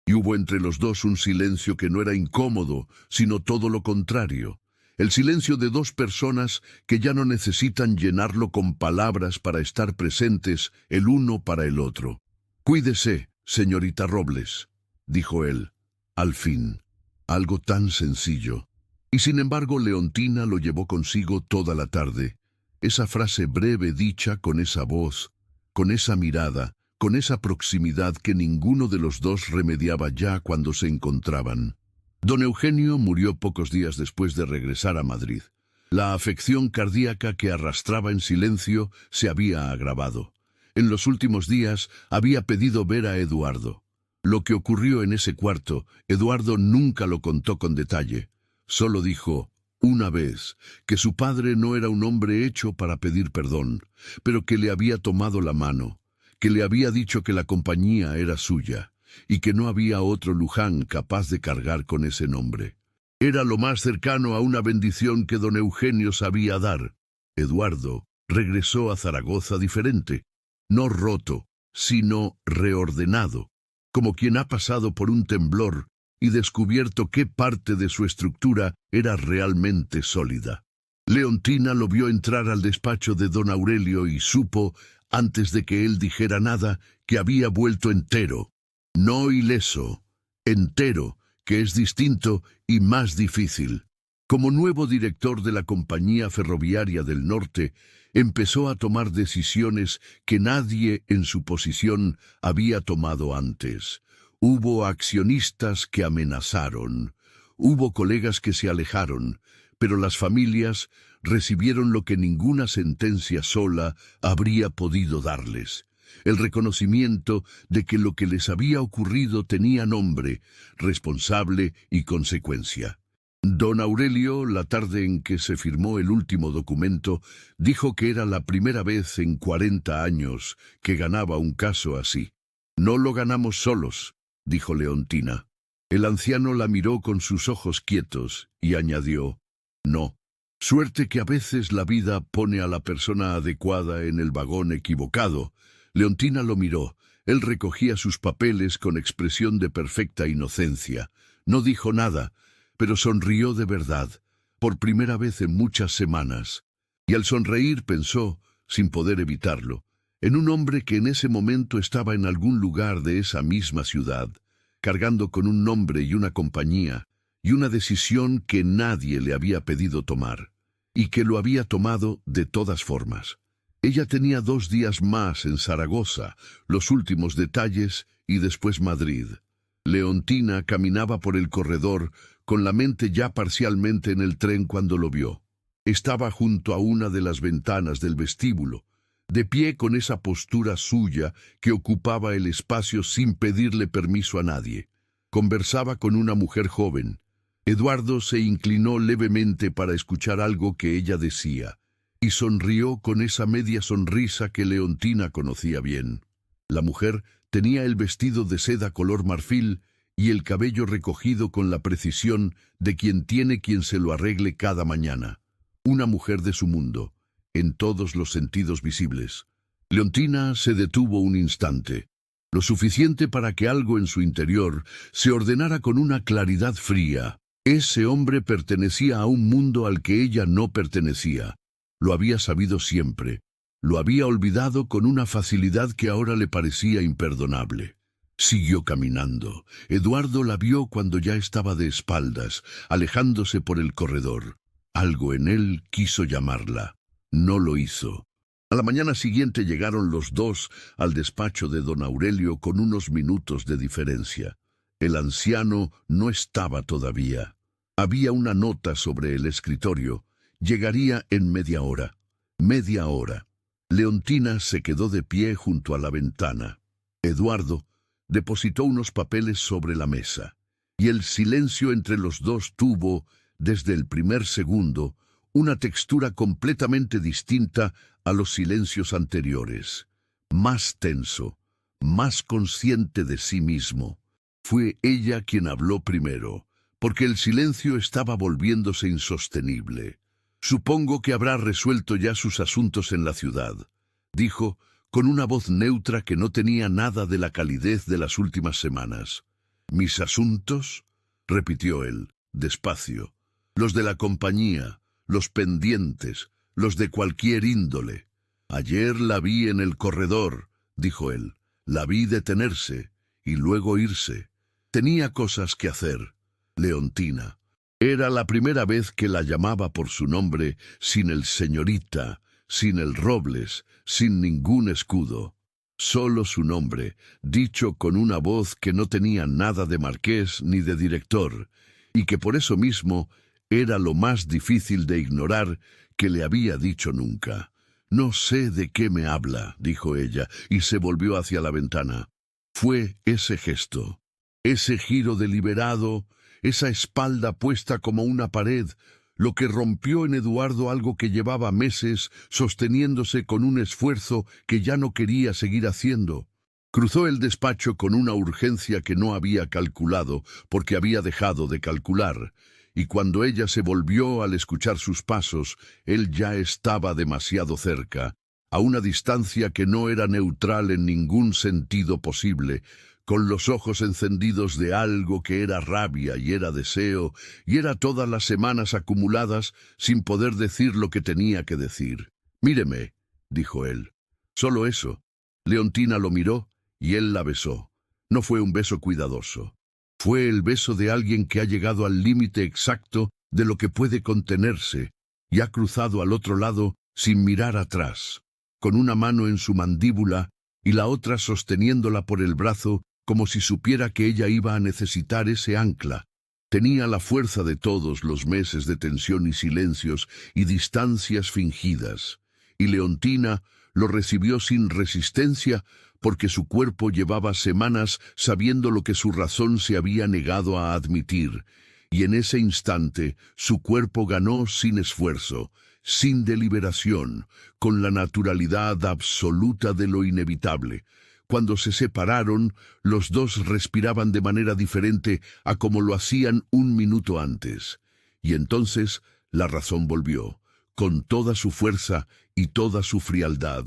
Y hubo entre los dos un silencio que no era incómodo, sino todo lo contrario. El silencio de dos personas que ya no necesitan llenarlo con palabras para estar presentes el uno para el otro. «Cuídese, señorita Robles», dijo él, al fin. Algo tan sencillo. Y sin embargo Leontina lo llevó consigo toda la tarde. Esa frase breve dicha con esa voz, con esa mirada, con esa proximidad que ninguno de los dos remediaba ya cuando se encontraban. Don Eugenio murió pocos días después de regresar a Madrid. La afección cardíaca que arrastraba en silencio se había agravado. En los últimos días había pedido ver a Eduardo. Lo que ocurrió en ese cuarto, Eduardo nunca lo contó con detalle. Solo dijo, una vez, que su padre no era un hombre hecho para pedir perdón, pero que le había tomado la mano, que le había dicho que la compañía era suya, y que no había otro Luján capaz de cargar con ese nombre. Era lo más cercano a una bendición que don Eugenio sabía dar. Eduardo regresó a Zaragoza diferente, no roto, sino reordenado, como quien ha pasado por un temblor y descubierto qué parte de su estructura era realmente sólida. Leontina lo vio entrar al despacho de don Aurelio y supo, antes de que él dijera nada, que había vuelto entero. No ileso, entero, que es distinto y más difícil. Como nuevo director de la Compañía Ferroviaria del Norte, empezó a tomar decisiones que nadie en su posición había tomado antes. Hubo accionistas que amenazaron, hubo colegas que se alejaron, pero las familias recibieron lo que ninguna sentencia sola habría podido darles: el reconocimiento de que lo que les había ocurrido tenía nombre, responsable y consecuencia. Don Aurelio, la tarde en que se firmó el último documento, dijo que era la primera vez en 40 años que ganaba un caso así. «No lo ganamos solos», dijo Leontina. El anciano la miró con sus ojos quietos y añadió, «No. Suerte que a veces la vida pone a la persona adecuada en el vagón equivocado». Leontina lo miró. Él recogía sus papeles con expresión de perfecta inocencia. No dijo nada, pero sonrió de verdad, por primera vez en muchas semanas. Y al sonreír pensó, sin poder evitarlo, en un hombre que en ese momento estaba en algún lugar de esa misma ciudad, cargando con un nombre y una compañía, y una decisión que nadie le había pedido tomar, y que lo había tomado de todas formas. Ella tenía 2 días más en Zaragoza, los últimos detalles, y después Madrid. Leontina caminaba por el corredor, con la mente ya parcialmente en el tren cuando lo vio. Estaba junto a una de las ventanas del vestíbulo, de pie con esa postura suya que ocupaba el espacio sin pedirle permiso a nadie. Conversaba con una mujer joven. Eduardo se inclinó levemente para escuchar algo que ella decía, y sonrió con esa media sonrisa que Leontina conocía bien. La mujer tenía el vestido de seda color marfil y el cabello recogido con la precisión de quien se lo arregle cada mañana. Una mujer de su mundo, en todos los sentidos visibles. Leontina se detuvo un instante, lo suficiente para que algo en su interior se ordenara con una claridad fría. Ese hombre pertenecía a un mundo al que ella no pertenecía. Lo había sabido siempre. Lo había olvidado con una facilidad que ahora le parecía imperdonable. Siguió caminando. Eduardo la vio cuando ya estaba de espaldas, alejándose por el corredor. Algo en él quiso llamarla. No lo hizo. A la mañana siguiente llegaron los dos al despacho de don Aurelio con unos minutos de diferencia. El anciano no estaba todavía. Había una nota sobre el escritorio. Llegaría en media hora. Media hora. Leontina se quedó de pie junto a la ventana. Eduardo depositó unos papeles sobre la mesa, y el silencio entre los dos tuvo, desde el primer segundo, una textura completamente distinta a los silencios anteriores. Más tenso, más consciente de sí mismo. Fue ella quien habló primero. porque el silencio estaba volviéndose insostenible. «Supongo que habrá resuelto ya sus asuntos en la ciudad», dijo, con una voz neutra que no tenía nada de la calidez de las últimas semanas. «¿Mis asuntos?», repitió él, despacio. «Los de la compañía, los pendientes, los de cualquier índole. Ayer la vi en el corredor», dijo él. «La vi detenerse y luego irse. Tenía cosas que hacer. Leontina». Era la primera vez que la llamaba por su nombre, sin el señorita, sin el Robles, sin ningún escudo. Solo su nombre, dicho con una voz que no tenía nada de marqués ni de director, y que por eso mismo era lo más difícil de ignorar que le había dicho nunca. «No sé de qué me habla», dijo ella, y se volvió hacia la ventana. Fue ese gesto, ese giro deliberado, esa espalda puesta como una pared, lo que rompió en Eduardo algo que llevaba meses sosteniéndose con un esfuerzo que ya no quería seguir haciendo. Cruzó el despacho con una urgencia que no había calculado, porque había dejado de calcular, y cuando ella se volvió al escuchar sus pasos, él ya estaba demasiado cerca, a una distancia que no era neutral en ningún sentido posible, con los ojos encendidos de algo que era rabia y era deseo, y era todas las semanas acumuladas sin poder decir lo que tenía que decir. «Míreme», dijo él. Solo eso. Leontina lo miró y él la besó. No fue un beso cuidadoso. Fue el beso de alguien que ha llegado al límite exacto de lo que puede contenerse y ha cruzado al otro lado sin mirar atrás, con una mano en su mandíbula y la otra sosteniéndola por el brazo, como si supiera que ella iba a necesitar ese ancla. Tenía la fuerza de todos los meses de tensión y silencios y distancias fingidas, y Leontina lo recibió sin resistencia porque su cuerpo llevaba semanas sabiendo lo que su razón se había negado a admitir, y en ese instante su cuerpo ganó sin esfuerzo, sin deliberación, con la naturalidad absoluta de lo inevitable. Cuando se separaron, los dos respiraban de manera diferente a como lo hacían un minuto antes. Y entonces la razón volvió, con toda su fuerza y toda su frialdad.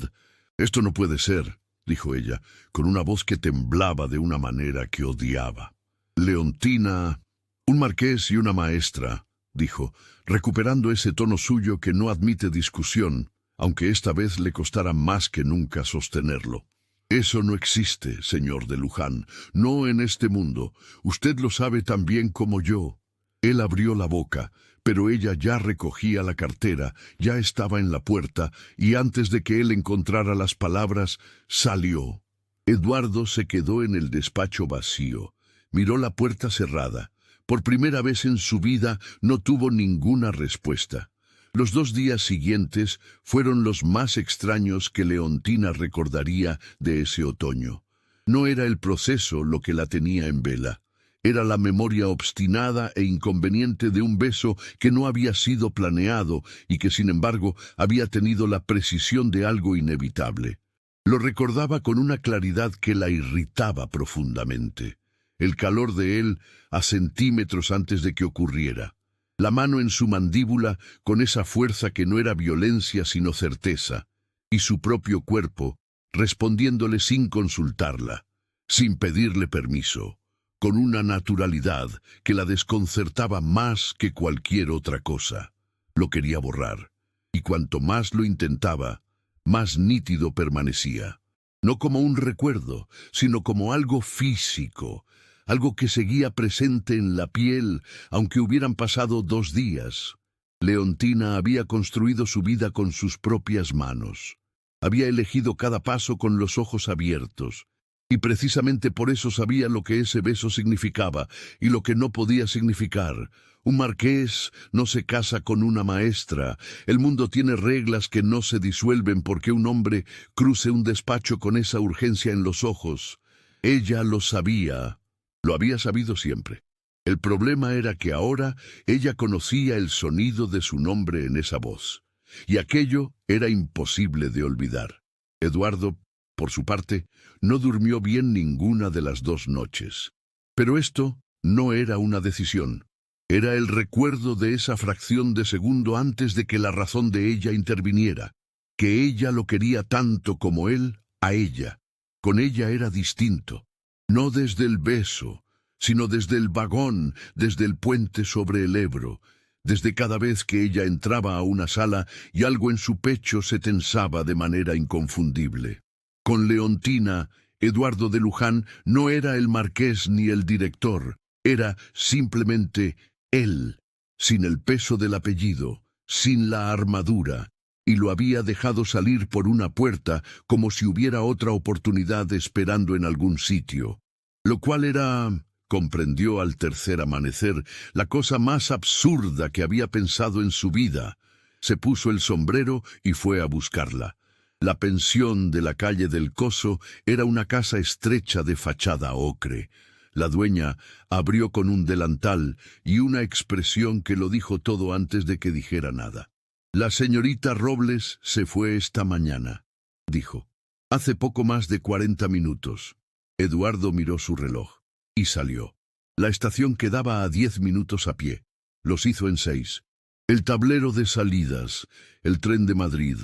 «Esto no puede ser», dijo ella, con una voz que temblaba de una manera que odiaba. «Leontina, un marqués y una maestra», dijo, recuperando ese tono suyo que no admite discusión, aunque esta vez le costara más que nunca sostenerlo. «Eso no existe, señor de Luján, no en este mundo. Usted lo sabe tan bien como yo». Él abrió la boca, pero ella ya recogía la cartera, ya estaba en la puerta, y antes de que él encontrara las palabras, salió. Eduardo se quedó en el despacho vacío. Miró la puerta cerrada. Por primera vez en su vida no tuvo ninguna respuesta. Los 2 días siguientes fueron los más extraños que Leontina recordaría de ese otoño. No era el proceso lo que la tenía en vela. Era la memoria obstinada e inconveniente de un beso que no había sido planeado y que, sin embargo, había tenido la precisión de algo inevitable. Lo recordaba con una claridad que la irritaba profundamente. El calor de él a centímetros antes de que ocurriera. La mano en su mandíbula con esa fuerza que no era violencia sino certeza, y su propio cuerpo respondiéndole sin consultarla, sin pedirle permiso, con una naturalidad que la desconcertaba más que cualquier otra cosa. Lo quería borrar, y cuanto más lo intentaba, más nítido permanecía. No como un recuerdo, sino como algo físico, algo que seguía presente en la piel, aunque hubieran pasado 2 días. Leontina había construido su vida con sus propias manos. Había elegido cada paso con los ojos abiertos, y precisamente por eso sabía lo que ese beso significaba y lo que no podía significar. Un marqués no se casa con una maestra. El mundo tiene reglas que no se disuelven porque un hombre cruce un despacho con esa urgencia en los ojos. Ella lo sabía. Lo había sabido siempre. El problema era que ahora ella conocía el sonido de su nombre en esa voz, y aquello era imposible de olvidar. Eduardo, por su parte, no durmió bien ninguna de las 2 noches. Pero esto no era una decisión. Era el recuerdo de esa fracción de segundo antes de que la razón de ella interviniera, que ella lo quería tanto como él a ella. Con ella era distinto, no desde el beso, sino desde el vagón, desde el puente sobre el Ebro, desde cada vez que ella entraba a una sala y algo en su pecho se tensaba de manera inconfundible. Con Leontina, Eduardo de Luján no era el marqués ni el director, era simplemente él, sin el peso del apellido, sin la armadura, y lo había dejado salir por una puerta como si hubiera otra oportunidad esperando en algún sitio, lo cual era, comprendió al tercer amanecer, la cosa más absurda que había pensado en su vida. Se puso el sombrero y fue a buscarla. La pensión de la calle del Coso era una casa estrecha de fachada ocre. La dueña abrió con un delantal y una expresión que lo dijo todo antes de que dijera nada. «La señorita Robles se fue esta mañana», dijo. «Hace poco más de 40 minutos». Eduardo miró su reloj y salió. La estación quedaba a 10 minutos a pie. Los hizo en 6. El tablero de salidas, el tren de Madrid,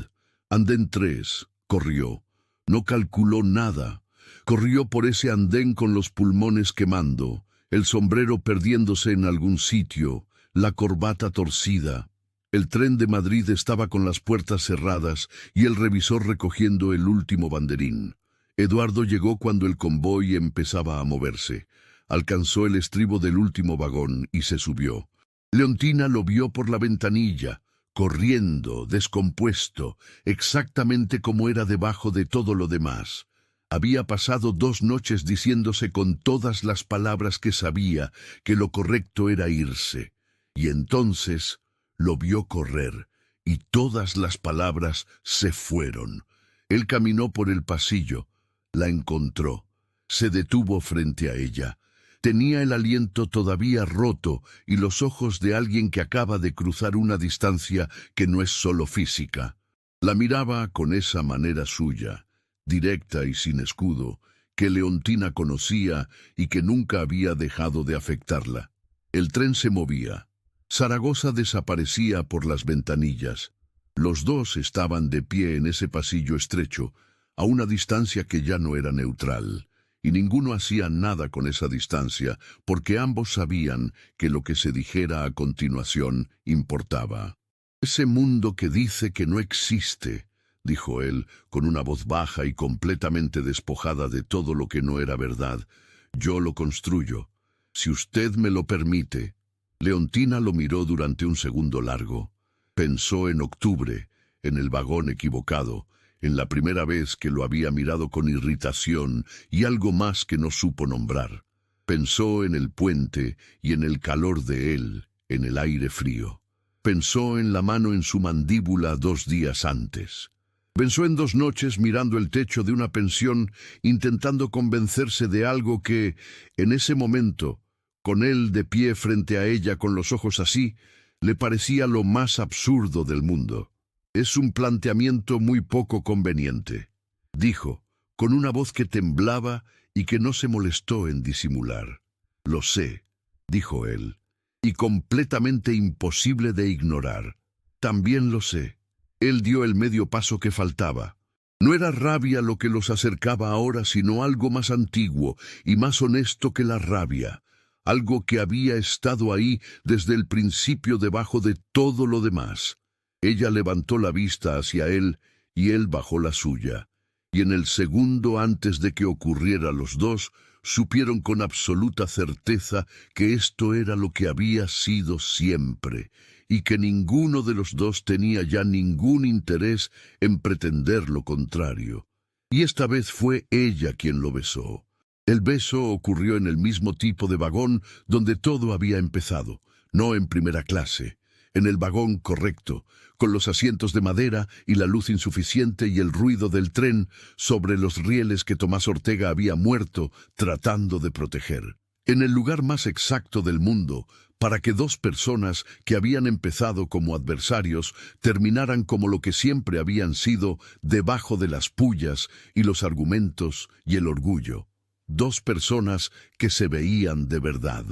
andén 3, corrió. No calculó nada. Corrió por ese andén con los pulmones quemando, el sombrero perdiéndose en algún sitio, la corbata torcida. El tren de Madrid estaba con las puertas cerradas y el revisor recogiendo el último banderín. Eduardo llegó cuando el convoy empezaba a moverse. Alcanzó el estribo del último vagón y se subió. Leontina lo vio por la ventanilla, corriendo, descompuesto, exactamente como era debajo de todo lo demás. Había pasado 2 noches diciéndose con todas las palabras que sabía que lo correcto era irse. Y entonces lo vio correr, y todas las palabras se fueron. Él caminó por el pasillo, la encontró, se detuvo frente a ella. Tenía el aliento todavía roto y los ojos de alguien que acaba de cruzar una distancia que no es solo física. La miraba con esa manera suya, directa y sin escudo, que Leontina conocía y que nunca había dejado de afectarla. El tren se movía. Zaragoza desaparecía por las ventanillas. Los dos estaban de pie en ese pasillo estrecho, a una distancia que ya no era neutral, y ninguno hacía nada con esa distancia, porque ambos sabían que lo que se dijera a continuación importaba. «Ese mundo que dice que no existe», dijo él, con una voz baja y completamente despojada de todo lo que no era verdad, «yo lo construyo. Si usted me lo permite». Leontina lo miró durante un segundo largo. Pensó en octubre, en el vagón equivocado, en la primera vez que lo había mirado con irritación y algo más que no supo nombrar. Pensó en el puente y en el calor de él, en el aire frío. Pensó en la mano en su mandíbula 2 días antes. Pensó en 2 noches mirando el techo de una pensión, intentando convencerse de algo que, en ese momento, con él de pie frente a ella con los ojos así, le parecía lo más absurdo del mundo. «Es un planteamiento muy poco conveniente», dijo, con una voz que temblaba y que no se molestó en disimular. «Lo sé», dijo él, «y completamente imposible de ignorar. También lo sé». Él dio el medio paso que faltaba. No era rabia lo que los acercaba ahora, sino algo más antiguo y más honesto que la rabia. Algo que había estado ahí desde el principio debajo de todo lo demás. Ella levantó la vista hacia él y él bajó la suya. Y en el segundo antes de que ocurriera los dos, supieron con absoluta certeza que esto era lo que había sido siempre, y que ninguno de los dos tenía ya ningún interés en pretender lo contrario. Y esta vez fue ella quien lo besó. El beso ocurrió en el mismo tipo de vagón donde todo había empezado, no en primera clase, en el vagón correcto, con los asientos de madera y la luz insuficiente y el ruido del tren sobre los rieles que Tomás Ortega había muerto tratando de proteger. En el lugar más exacto del mundo, para que 2 personas que habían empezado como adversarios terminaran como lo que siempre habían sido, debajo de las pullas y los argumentos y el orgullo. 2 personas que se veían de verdad.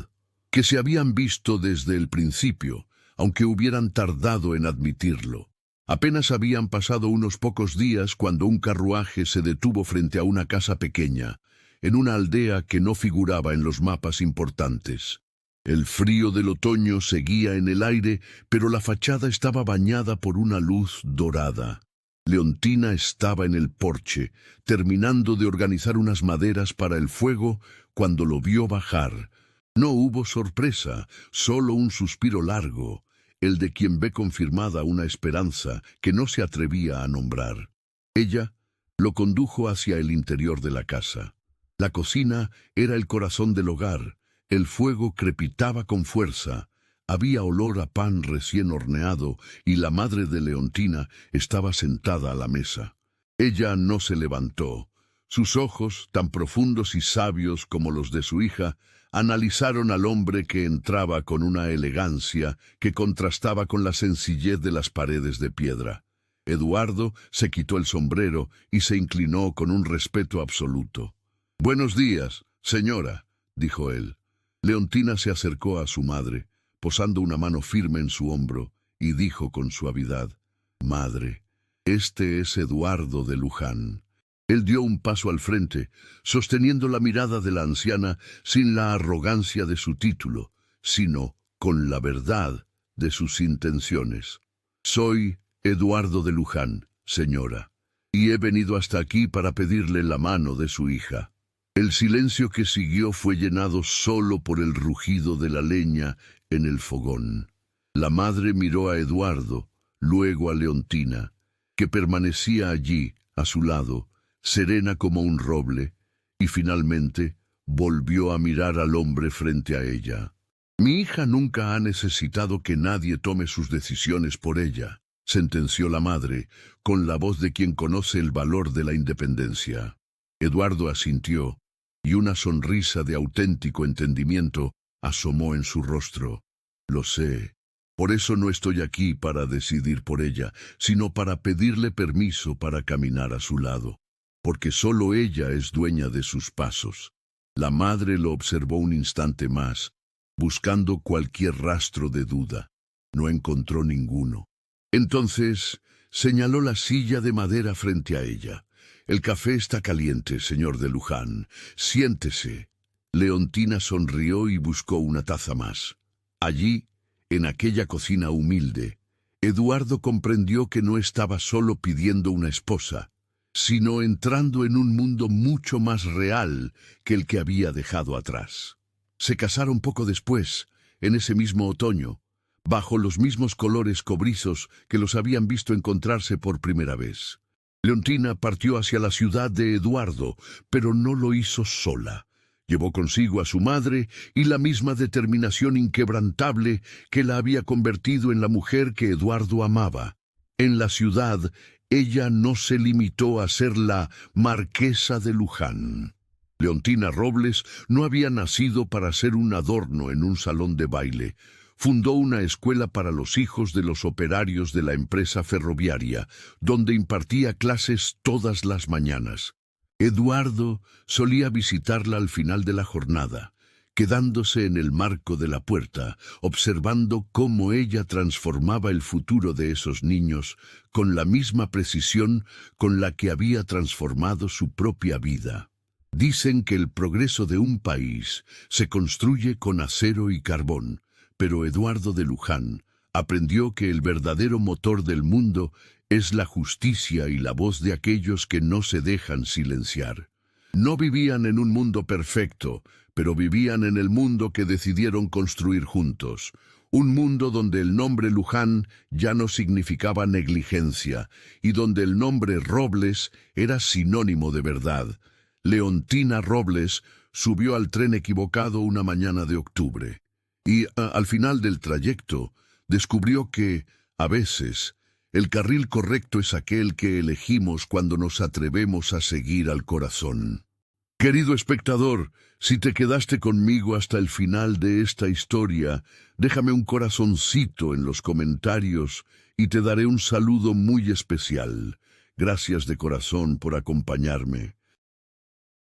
que se habían visto desde el principio, aunque hubieran tardado en admitirlo. Apenas habían pasado unos pocos días cuando un carruaje se detuvo frente a una casa pequeña, en una aldea que no figuraba en los mapas importantes. El frío del otoño seguía en el aire, pero la fachada estaba bañada por una luz dorada. Leontina estaba en el porche, terminando de organizar unas maderas para el fuego, cuando lo vio bajar. No hubo sorpresa, solo un suspiro largo, el de quien ve confirmada una esperanza que no se atrevía a nombrar. Ella lo condujo hacia el interior de la casa. La cocina era el corazón del hogar, el fuego crepitaba con fuerza, había olor a pan recién horneado y la madre de Leontina estaba sentada a la mesa. Ella no se levantó. Sus ojos, tan profundos y sabios como los de su hija, analizaron al hombre que entraba con una elegancia que contrastaba con la sencillez de las paredes de piedra. Eduardo se quitó el sombrero y se inclinó con un respeto absoluto. «Buenos días, señora», dijo él. Leontina se acercó a su madre, posando una mano firme en su hombro, y dijo con suavidad: «Madre, este es Eduardo de Luján». Él dio un paso al frente, sosteniendo la mirada de la anciana sin la arrogancia de su título, sino con la verdad de sus intenciones. «Soy Eduardo de Luján, señora, y he venido hasta aquí para pedirle la mano de su hija». El silencio que siguió fue llenado solo por el rugido de la leña en el fogón. La madre miró a Eduardo, luego a Leontina, que permanecía allí, a su lado, serena como un roble, y finalmente volvió a mirar al hombre frente a ella. «Mi hija nunca ha necesitado que nadie tome sus decisiones por ella», sentenció la madre, con la voz de quien conoce el valor de la independencia. Eduardo asintió, y una sonrisa de auténtico entendimiento asomó en su rostro. «Lo sé. Por eso no estoy aquí para decidir por ella, sino para pedirle permiso para caminar a su lado, porque solo ella es dueña de sus pasos». La madre lo observó un instante más, buscando cualquier rastro de duda. No encontró ninguno. Entonces señaló la silla de madera frente a ella. «El café está caliente, señor de Luján. Siéntese». Leontina sonrió y buscó una taza más. Allí, en aquella cocina humilde, Eduardo comprendió que no estaba solo pidiendo una esposa, sino entrando en un mundo mucho más real que el que había dejado atrás. Se casaron poco después, en ese mismo otoño, bajo los mismos colores cobrizos que los habían visto encontrarse por primera vez. Leontina partió hacia la ciudad de Eduardo, pero no lo hizo sola. Llevó consigo a su madre y la misma determinación inquebrantable que la había convertido en la mujer que Eduardo amaba. En la ciudad, ella no se limitó a ser la marquesa de Luján. Leontina Robles no había nacido para ser un adorno en un salón de baile. Fundó una escuela para los hijos de los operarios de la empresa ferroviaria, donde impartía clases todas las mañanas. Eduardo solía visitarla al final de la jornada, quedándose en el marco de la puerta, observando cómo ella transformaba el futuro de esos niños con la misma precisión con la que había transformado su propia vida. Dicen que el progreso de un país se construye con acero y carbón, pero Eduardo de Luján aprendió que el verdadero motor del mundo es la justicia y la voz de aquellos que no se dejan silenciar. No vivían en un mundo perfecto, pero vivían en el mundo que decidieron construir juntos. Un mundo donde el nombre Luján ya no significaba negligencia y donde el nombre Robles era sinónimo de verdad. Leontina Robles subió al tren equivocado una mañana de octubre. Y al final del trayecto descubrió que, a veces, el carril correcto es aquel que elegimos cuando nos atrevemos a seguir al corazón. Querido espectador, si te quedaste conmigo hasta el final de esta historia, déjame un corazoncito en los comentarios y te daré un saludo muy especial. Gracias de corazón por acompañarme.